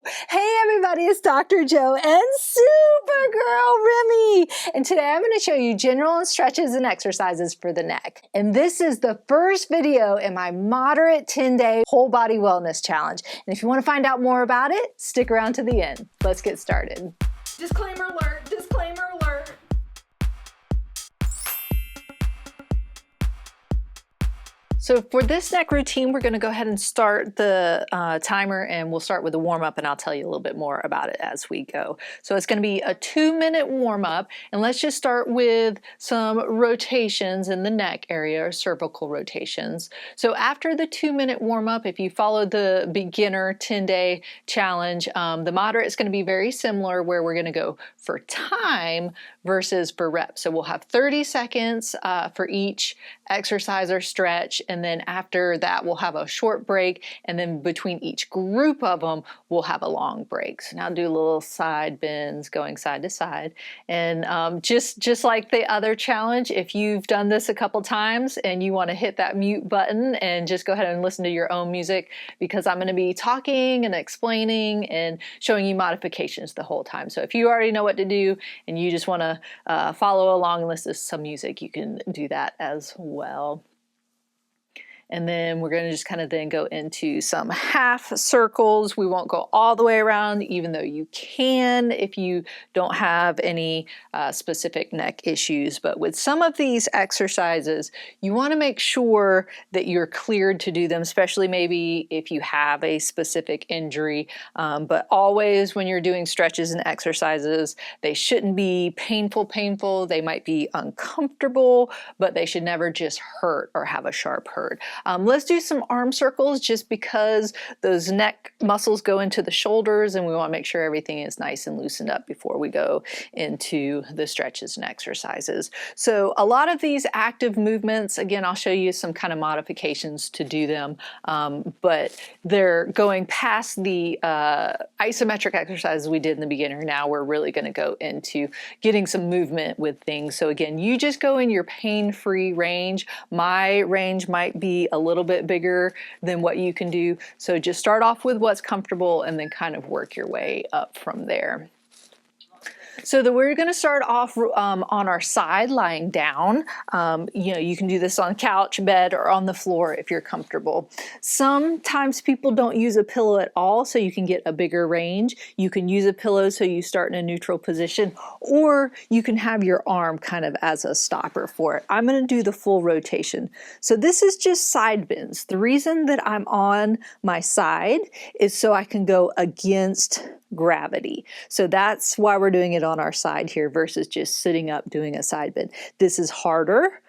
Hey everybody, it's Dr. Joe and Supergirl Remy. And today I'm going to show you general stretches and exercises for the neck. And this is the first video in my moderate 10-day whole body wellness challenge. And if you want to find out more about it, stick around to the end. Let's get started. Disclaimer alert, disclaimer alert. So for this neck routine, we're going to go ahead and start the timer, and we'll start with a warm-up, and I'll tell you a little bit more about it as we go. So it's going to be a 2-minute warm-up, and let's just start with some rotations in the neck area, or cervical rotations. So after the 2-minute warm-up, if you follow the beginner 10-day challenge, the moderate is going to be very similar, where we're going to go for time versus for reps. So we'll have 30 seconds for each exercise or stretch, and then after that we'll have a short break, and then between each group of them we'll have a long break. So now do little side bends going side to side, and just like the other challenge, if you've done this a couple times and you want to hit that mute button and just go ahead and listen to your own music, because I'm going to be talking and explaining and showing you modifications the whole time. So if you already know what to do and you just want to follow along and listen to some music, you can do that as well. And then we're going to just kind of then go into some half circles. We won't go all the way around, even though you can if you don't have any specific neck issues. But with some of these exercises, you want to make sure that you're cleared to do them, especially maybe if you have a specific injury. But always when you're doing stretches and exercises, they shouldn't be painful. They might be uncomfortable, but they should never just hurt or have a sharp hurt. Let's do some arm circles, just because those neck muscles go into the shoulders, and we want to make sure everything is nice and loosened up before we go into the stretches and exercises. So a lot of these active movements, again, I'll show you some kind of modifications to do them, but they're going past the isometric exercises we did in the beginner. Now we're really going to go into getting some movement with things. So again, you just go in your pain-free range. My range might be a little bit bigger than what you can do. So just start off with what's comfortable and then kind of work your way up from there. So we're going to start off on our side, lying down. You can do this on couch, bed, or on the floor if you're comfortable. Sometimes people don't use a pillow at all, so you can get a bigger range. You can use a pillow so you start in a neutral position, or you can have your arm kind of as a stopper for it. I'm going to do the full rotation. So this is just side bends. The reason that I'm on my side is so I can go against gravity. So that's why we're doing it on our side here versus just sitting up doing a side bend. This is harder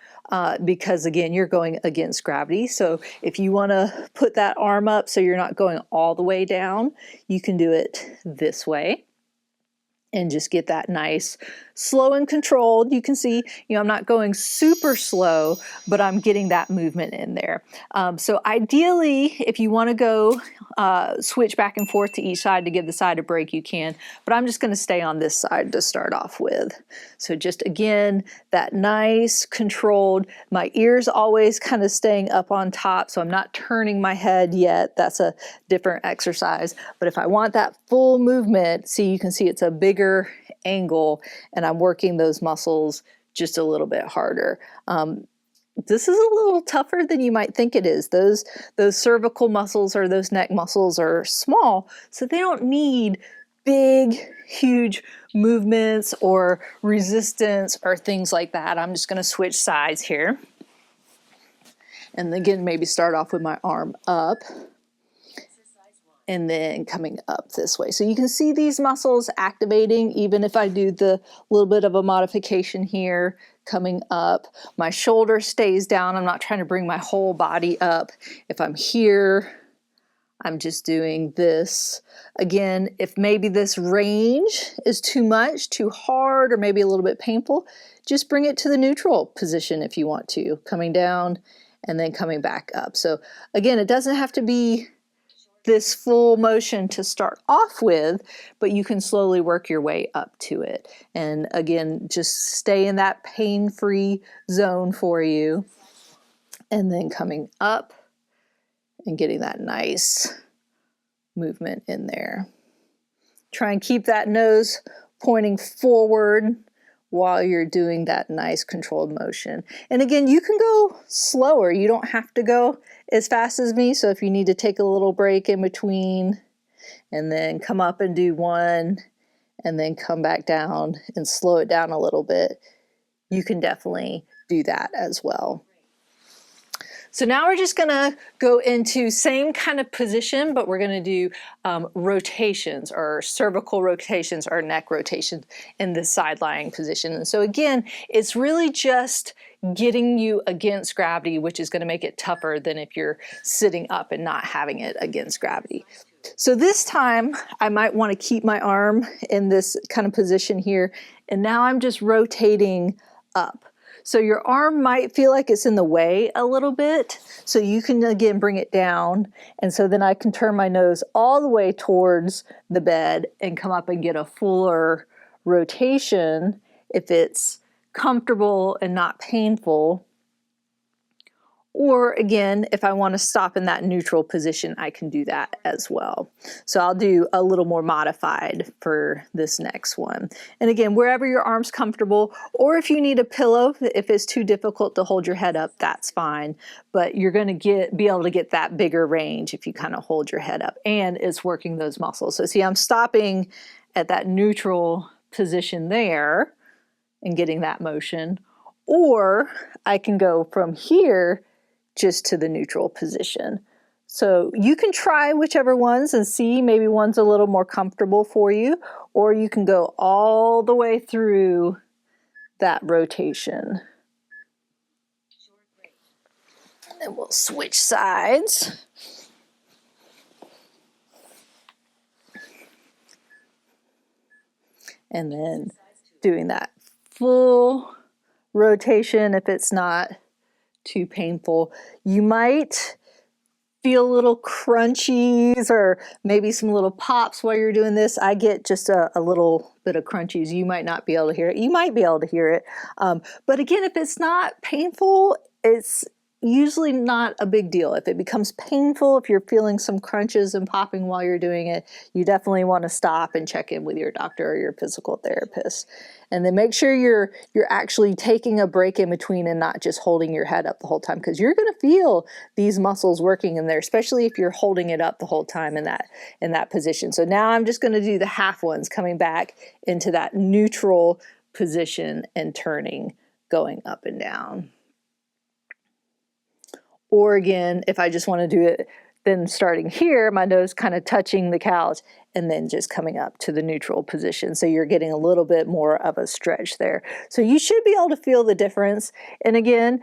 because again, you're going against gravity. So if you want to put that arm up so you're not going all the way down, you can do it this way and just get that nice, slow and controlled. You can see, I'm not going super slow, but I'm getting that movement in there. So ideally, if you want to go switch back and forth to each side to give the side a break, you can, but I'm just going to stay on this side to start off with. So just again, that nice controlled, my ears always kind of staying up on top, so I'm not turning my head yet. That's a different exercise. But if I want that full movement, see, you can see it's a bigger angle, and I'm working those muscles just a little bit harder. This is a little tougher than you might think it is. Those cervical muscles or those neck muscles are small, so they don't need big, huge movements or resistance or things like that. I'm just going to switch sides here. And again, maybe start off with my arm up and then coming up this way. So you can see these muscles activating even if I do the little bit of a modification here, coming up. My shoulder stays down. I'm not trying to bring my whole body up. If I'm here, I'm just doing this. Again, if maybe this range is too much, too hard, or maybe a little bit painful, just bring it to the neutral position if you want to, coming down and then coming back up. So again, it doesn't have to be this full motion to start off with, but you can slowly work your way up to it. And again, just stay in that pain-free zone for you. And then coming up and getting that nice movement in there. Try and keep that nose pointing forward while you're doing that nice controlled motion. And again, you can go slower. You don't have to go as fast as me. So if you need to take a little break in between and then come up and do one and then come back down and slow it down a little bit, you can definitely do that as well. So now we're just gonna go into same kind of position, but we're gonna do rotations or cervical rotations or neck rotations in this side lying position. And so again, it's really just getting you against gravity, which is gonna make it tougher than if you're sitting up and not having it against gravity. So this time I might wanna keep my arm in this kind of position here. And now I'm just rotating up. So your arm might feel like it's in the way a little bit. So you can again bring it down. And so then I can turn my nose all the way towards the bed and come up and get a fuller rotation if it's comfortable and not painful. Or again, if I want to stop in that neutral position, I can do that as well. So I'll do a little more modified for this next one. And again, wherever your arm's comfortable, or if you need a pillow, if it's too difficult to hold your head up, that's fine. But you're going to be able to get that bigger range if you kind of hold your head up, and it's working those muscles. So see, I'm stopping at that neutral position there and getting that motion, or I can go from here just to the neutral position. So you can try whichever ones and see, maybe one's a little more comfortable for you, or you can go all the way through that rotation. And we'll switch sides. And then doing that full rotation if it's not too painful. You might feel little crunchies or maybe some little pops while you're doing this. I get just a little bit of crunchies. You might not be able to hear it. You might be able to hear it. But again, if it's not painful, it's usually not a big deal. If it becomes painful, if you're feeling some crunches and popping while you're doing it, you definitely want to stop and check in with your doctor or your physical therapist. And then make sure you're actually taking a break in between and not just holding your head up the whole time, because you're going to feel these muscles working in there, especially if you're holding it up the whole time in that position. So now I'm just going to do the half ones, coming back into that neutral position and turning, going up and down. Or again, if I just want to do it, then starting here, my nose kind of touching the couch and then just coming up to the neutral position. So you're getting a little bit more of a stretch there. So you should be able to feel the difference. And again,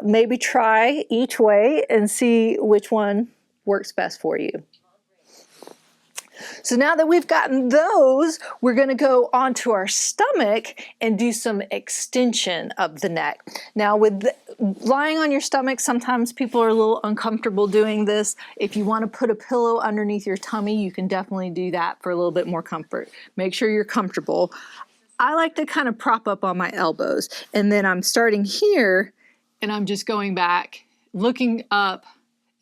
maybe try each way and see which one works best for you. So now that we've gotten those, we're going to go onto our stomach and do some extension of the neck. Now with lying on your stomach, sometimes people are a little uncomfortable doing this. If you want to put a pillow underneath your tummy, you can definitely do that for a little bit more comfort. Make sure you're comfortable. I like to kind of prop up on my elbows, and then I'm starting here and I'm just going back, looking up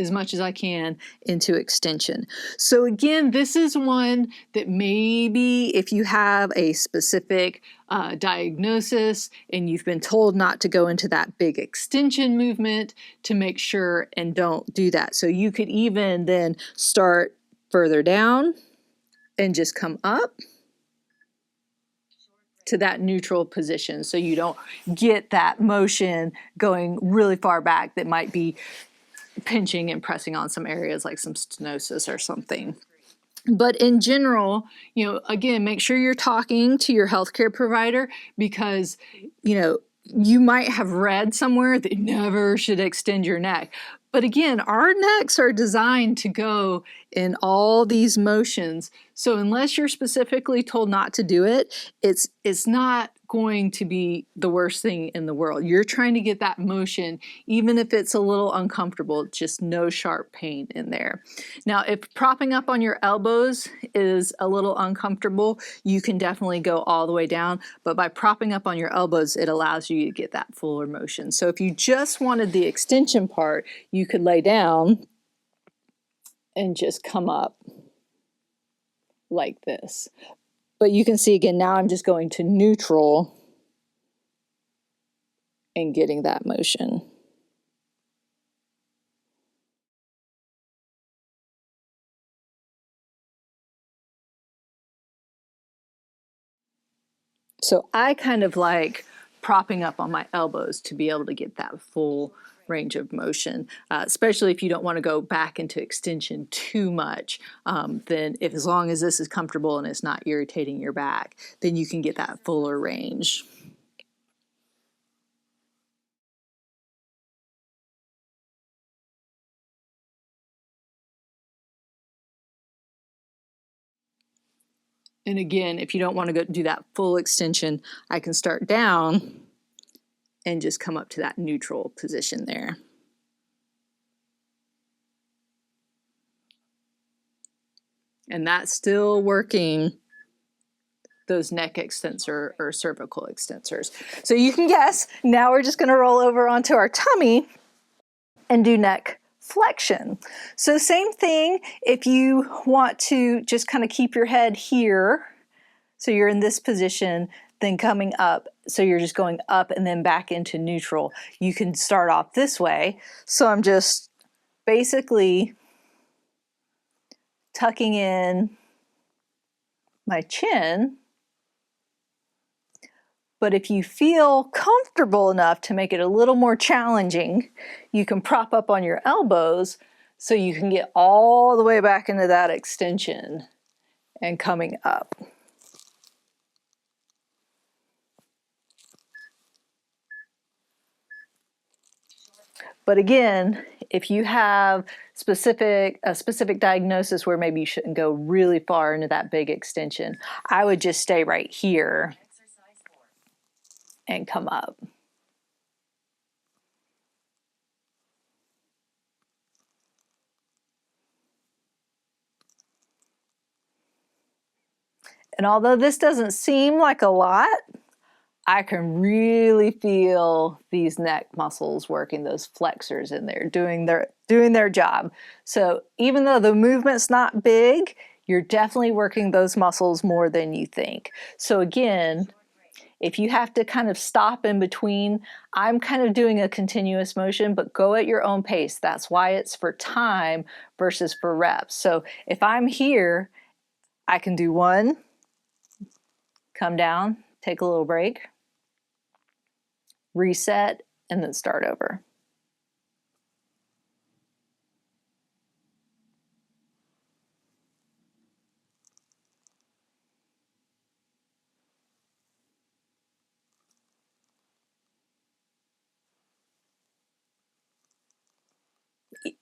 as much as I can into extension. So again, this is one that maybe if you have a specific diagnosis and you've been told not to go into that big extension movement, to make sure and don't do that. So you could even then start further down and just come up to that neutral position, so you don't get that motion going really far back that might be pinching and pressing on some areas like some stenosis or something. But in general, again, make sure you're talking to your healthcare provider, because, you might have read somewhere that you never should extend your neck. But again, our necks are designed to go in all these motions. So unless you're specifically told not to do it, it's not going to be the worst thing in the world. You're trying to get that motion, even if it's a little uncomfortable, just no sharp pain in there. Now, if propping up on your elbows is a little uncomfortable, you can definitely go all the way down. But by propping up on your elbows, it allows you to get that fuller motion. So if you just wanted the extension part, you could lay down and just come up like this. But you can see again, now I'm just going to neutral and getting that motion. So I kind of like propping up on my elbows to be able to get that full range of motion, especially if you don't want to go back into extension too much. Then if, as long as this is comfortable and it's not irritating your back, then you can get that fuller range. And again, if you don't want to go do that full extension, I can start down and just come up to that neutral position there. And that's still working those neck extensor or cervical extensors. So you can guess, now we're just going to roll over onto our tummy and do neck flexion. So same thing, if you want to just kind of keep your head here, so you're in this position, then coming up, so you're just going up and then back into neutral. You can start off this way. So I'm just basically tucking in my chin. But if you feel comfortable enough to make it a little more challenging, you can prop up on your elbows so you can get all the way back into that extension and coming up. But again, if you have a specific diagnosis where maybe you shouldn't go really far into that big extension, I would just stay right here and come up. And although this doesn't seem like a lot, I can really feel these neck muscles working, those flexors in there, doing their job. So even though the movement's not big, you're definitely working those muscles more than you think. So again, if you have to kind of stop in between, I'm kind of doing a continuous motion, but go at your own pace. That's why it's for time versus for reps. So if I'm here, I can do one, come down, take a little break, reset, and then start over.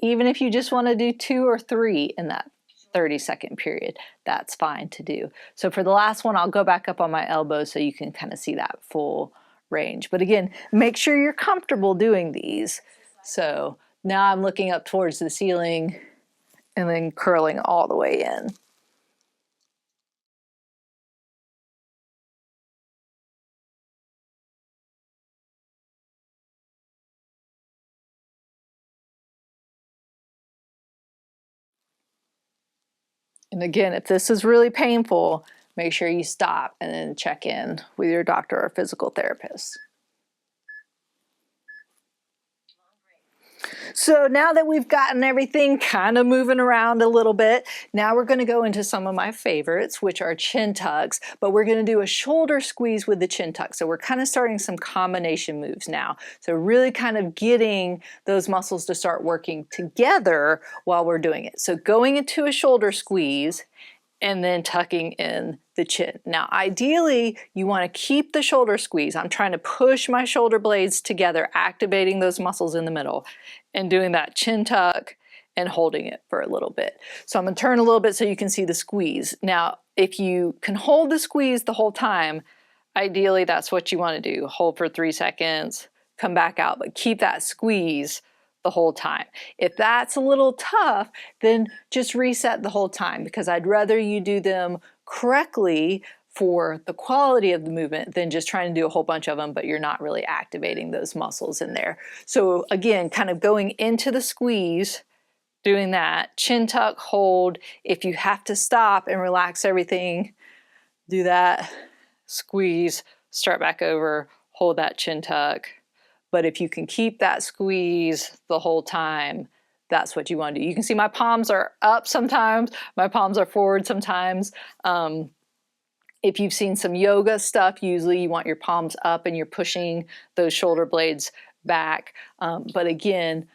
Even if you just want to do 2 or 3 in that 30-second period, that's fine to do. So for the last one, I'll go back up on my elbow so you can kind of see that full range. But again, make sure you're comfortable doing these. So now I'm looking up towards the ceiling and then curling all the way in. And again, if this is really painful, make sure you stop and then check in with your doctor or physical therapist. So now that we've gotten everything kind of moving around a little bit, now we're going to go into some of my favorites, which are chin tucks, but we're going to do a shoulder squeeze with the chin tuck. So we're kind of starting some combination moves now. So really kind of getting those muscles to start working together while we're doing it. So going into a shoulder squeeze and then tucking in the chin. Now, ideally, you want to keep the shoulder squeeze. I'm trying to push my shoulder blades together, activating those muscles in the middle and doing that chin tuck and holding it for a little bit. So I'm going to turn a little bit so you can see the squeeze. Now, if you can hold the squeeze the whole time, ideally that's what you want to do. Hold for 3 seconds, come back out, but keep that squeeze the whole time. If that's a little tough, then just reset the whole time, because I'd rather you do them correctly for the quality of the movement than just trying to do a whole bunch of them, but you're not really activating those muscles in there. So again, kind of going into the squeeze, doing that. Chin tuck, hold. If you have to stop and relax everything, do that. Squeeze, start back over, hold that chin tuck. But if you can keep that squeeze the whole time, that's what you want to do. You can see my palms are up sometimes, my palms are forward sometimes. If you've seen some yoga stuff, usually you want your palms up and you're pushing those shoulder blades back. But again,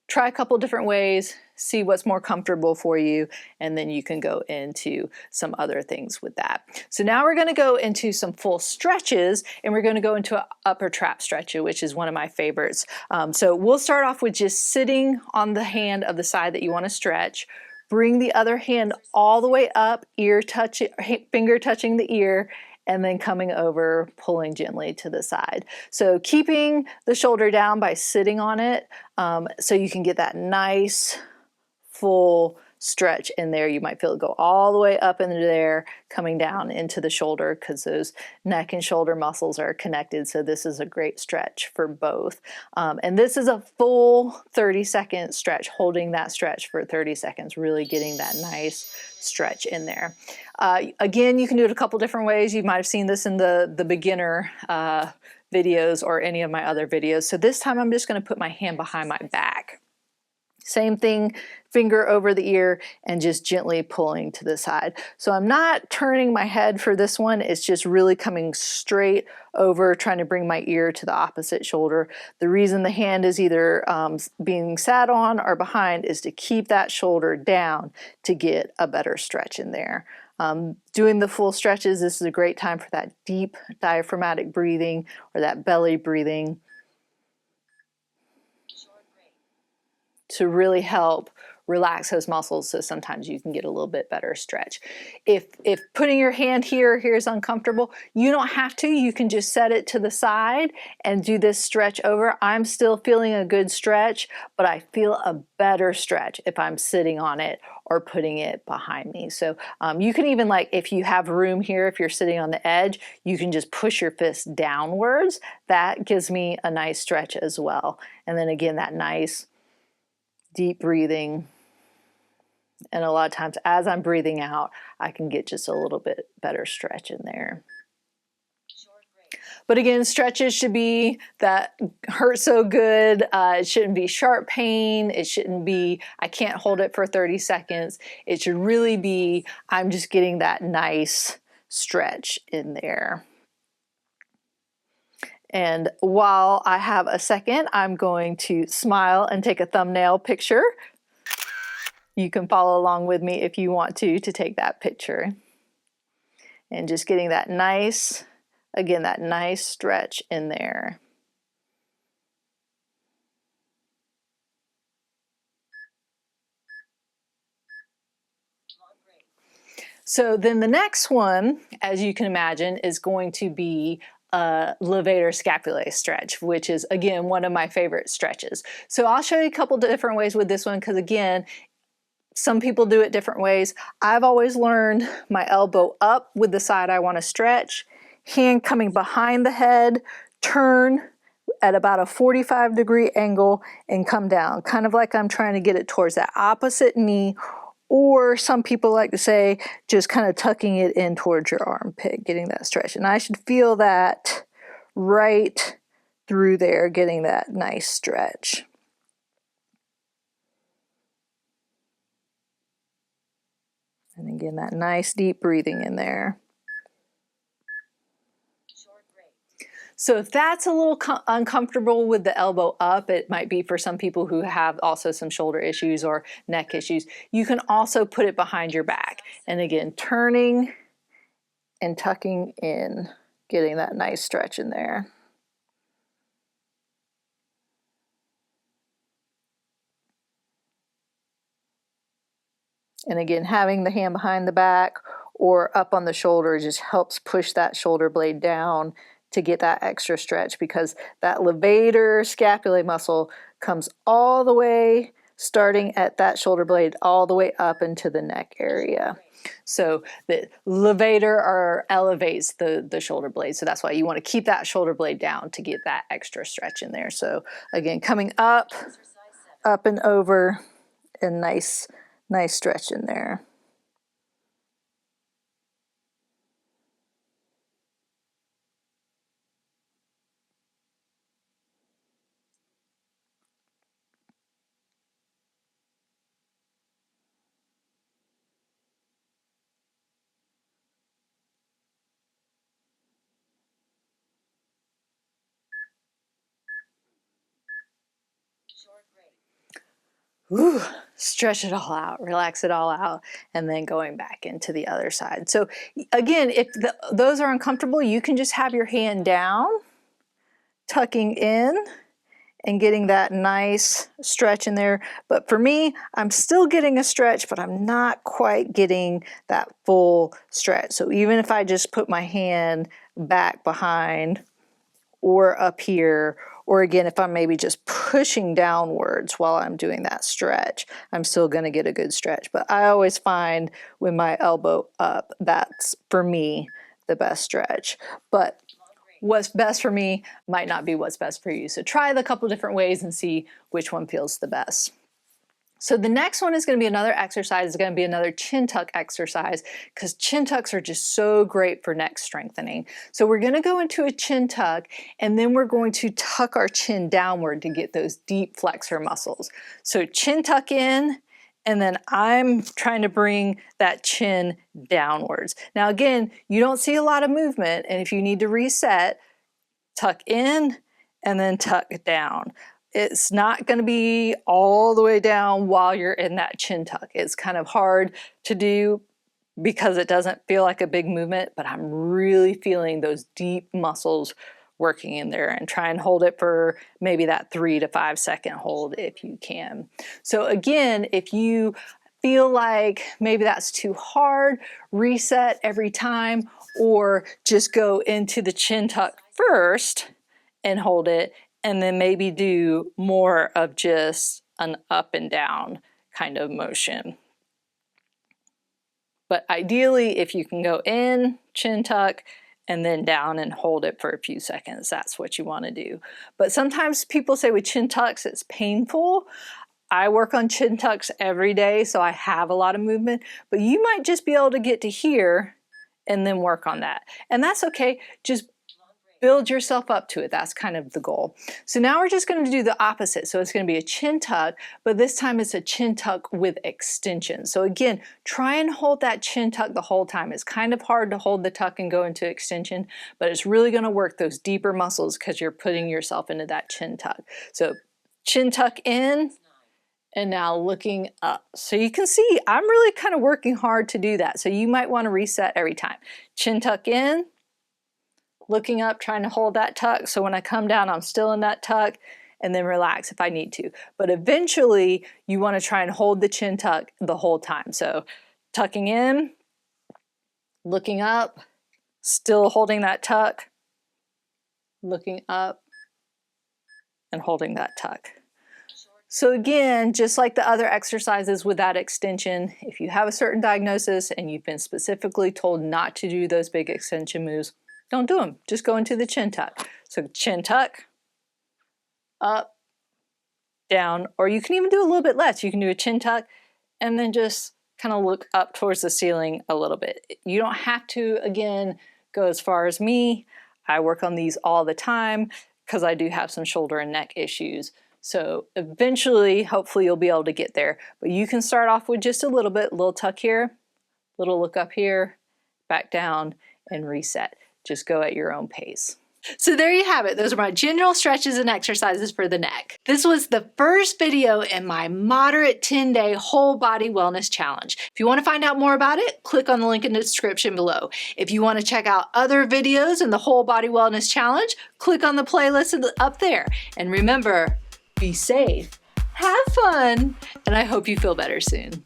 try a couple different ways, see what's more comfortable for you, and then you can go into some other things with that. So now we're going to go into some full stretches, and we're going to go into an upper trap stretch, which is one of my favorites. So we'll start off with just sitting on the hand of the side that you want to stretch. Bring the other hand all the way up, finger touching the ear, and then coming over, pulling gently to the side. So keeping the shoulder down by sitting on it, so you can get that nice full stretch in there. You might feel it go all the way up into there, coming down into the shoulder, because those neck and shoulder muscles are connected. So this is a great stretch for both. And this is a full 30-second stretch, holding that stretch for 30 seconds, really getting that nice stretch in there. Again, you can do it a couple different ways. You might have seen this in the beginner videos or any of my other videos. So this time I'm just going to put my hand behind my back. Same thing, finger over the ear and just gently pulling to the side. So I'm not turning my head for this one. It's just really coming straight over, trying to bring my ear to the opposite shoulder. The reason the hand is either being sat on or behind is to keep that shoulder down to get a better stretch in there. Doing the full stretches, this is a great time for that deep diaphragmatic breathing or that belly breathing, to really help relax those muscles, so sometimes you can get a little bit better stretch. If putting your hand here is uncomfortable, you don't have to. You can just set it to the side and do this stretch over. I'm still feeling a good stretch, but I feel a better stretch if I'm sitting on it or putting it behind me. So you can even, like, if you have room here, if you're sitting on the edge, you can just push your fist downwards. That gives me a nice stretch as well. And then again, that nice deep breathing, and a lot of times as I'm breathing out, I can get just a little bit better stretch in there. But again, stretches should be that hurt so good. It shouldn't be sharp pain. It shouldn't be, I can't hold it for 30 seconds. It should really be, I'm just getting that nice stretch in there. And while I have a second, I'm going to smile and take a thumbnail picture. You can follow along with me if you want to take that picture. And just getting that nice, again, that nice stretch in there. So then the next one, as you can imagine, is going to be Levator Scapulae stretch, which is, again, one of my favorite stretches. So I'll show you a couple different ways with this one, because again, some people do it different ways. I've always learned my elbow up with the side I want to stretch, hand coming behind the head, turn at about a 45-degree angle and come down, kind of like I'm trying to get it towards that opposite knee. Or some people like to say, just kind of tucking it in towards your armpit, getting that stretch. And I should feel that right through there, getting that nice stretch. And again, that nice deep breathing in there. So if that's a little uncomfortable with the elbow up, it might be for some people who have also some shoulder issues or neck issues. You can also put it behind your back. And again, turning and tucking in, getting that nice stretch in there. And again, having the hand behind the back or up on the shoulder just helps push that shoulder blade down to get that extra stretch, because that levator scapulae muscle comes all the way, starting at that shoulder blade, all the way up into the neck area. So the levator or elevates the shoulder blade. So that's why you want to keep that shoulder blade down to get that extra stretch in there. So again, coming up and over, and nice stretch in there. Whew, stretch it all out, relax it all out, and then going back into the other side. So again, if those are uncomfortable, you can just have your hand down, tucking in, and getting that nice stretch in there. But for me, I'm still getting a stretch, but I'm not quite getting that full stretch. So even if I just put my hand back behind or up here, or again, if I'm maybe just pushing downwards while I'm doing that stretch, I'm still gonna get a good stretch. But I always find with my elbow up, that's for me the best stretch. But what's best for me might not be what's best for you. So try it a couple different ways and see which one feels the best. So the next one is going to be another exercise. It's going to be another chin tuck exercise because chin tucks are just so great for neck strengthening. So we're going to go into a chin tuck and then we're going to tuck our chin downward to get those deep flexor muscles. So chin tuck in, and then I'm trying to bring that chin downwards. Now again, you don't see a lot of movement, and if you need to reset, tuck in and then tuck down. It's not going to be all the way down while you're in that chin tuck. It's kind of hard to do because it doesn't feel like a big movement, but I'm really feeling those deep muscles working in there, and try and hold it for maybe that 3 to 5 second hold if you can. So again, if you feel like maybe that's too hard, reset every time, or just go into the chin tuck first and hold it, and then maybe do more of just an up and down kind of motion. But ideally, if you can go in, chin tuck, and then down and hold it for a few seconds, that's what you want to do. But sometimes people say with chin tucks it's painful. I work on chin tucks every day, so I have a lot of movement, but you might just be able to get to here and then work on that. And that's okay. Just build yourself up to it. That's kind of the goal. So now we're just going to do the opposite. So it's going to be a chin tuck, but this time it's a chin tuck with extension. So again, try and hold that chin tuck the whole time. It's kind of hard to hold the tuck and go into extension, but it's really going to work those deeper muscles because you're putting yourself into that chin tuck. So chin tuck in, and now looking up. So you can see I'm really kind of working hard to do that. So you might want to reset every time. Chin tuck in, looking up, trying to hold that tuck. So when I come down, I'm still in that tuck, and then relax if I need to. But eventually you want to try and hold the chin tuck the whole time. So tucking in, looking up, still holding that tuck, looking up, and holding that tuck. So again, just like the other exercises with that extension, if you have a certain diagnosis and you've been specifically told not to do those big extension moves, don't do them. Just go into the chin tuck. So chin tuck, up, down, or you can even do a little bit less. You can do a chin tuck and then just kind of look up towards the ceiling a little bit. You don't have to, again, go as far as me. I work on these all the time because I do have some shoulder and neck issues. So eventually, hopefully you'll be able to get there. But you can start off with just a little bit, little tuck here, little look up here, back down, and reset. Just go at your own pace. So there you have it. Those are my general stretches and exercises for the neck. This was the first video in my moderate 10-day whole body wellness challenge. If you want to find out more about it, click on the link in the description below. If you want to check out other videos in the whole body wellness challenge, click on the playlist up there. And remember, be safe, have fun, and I hope you feel better soon.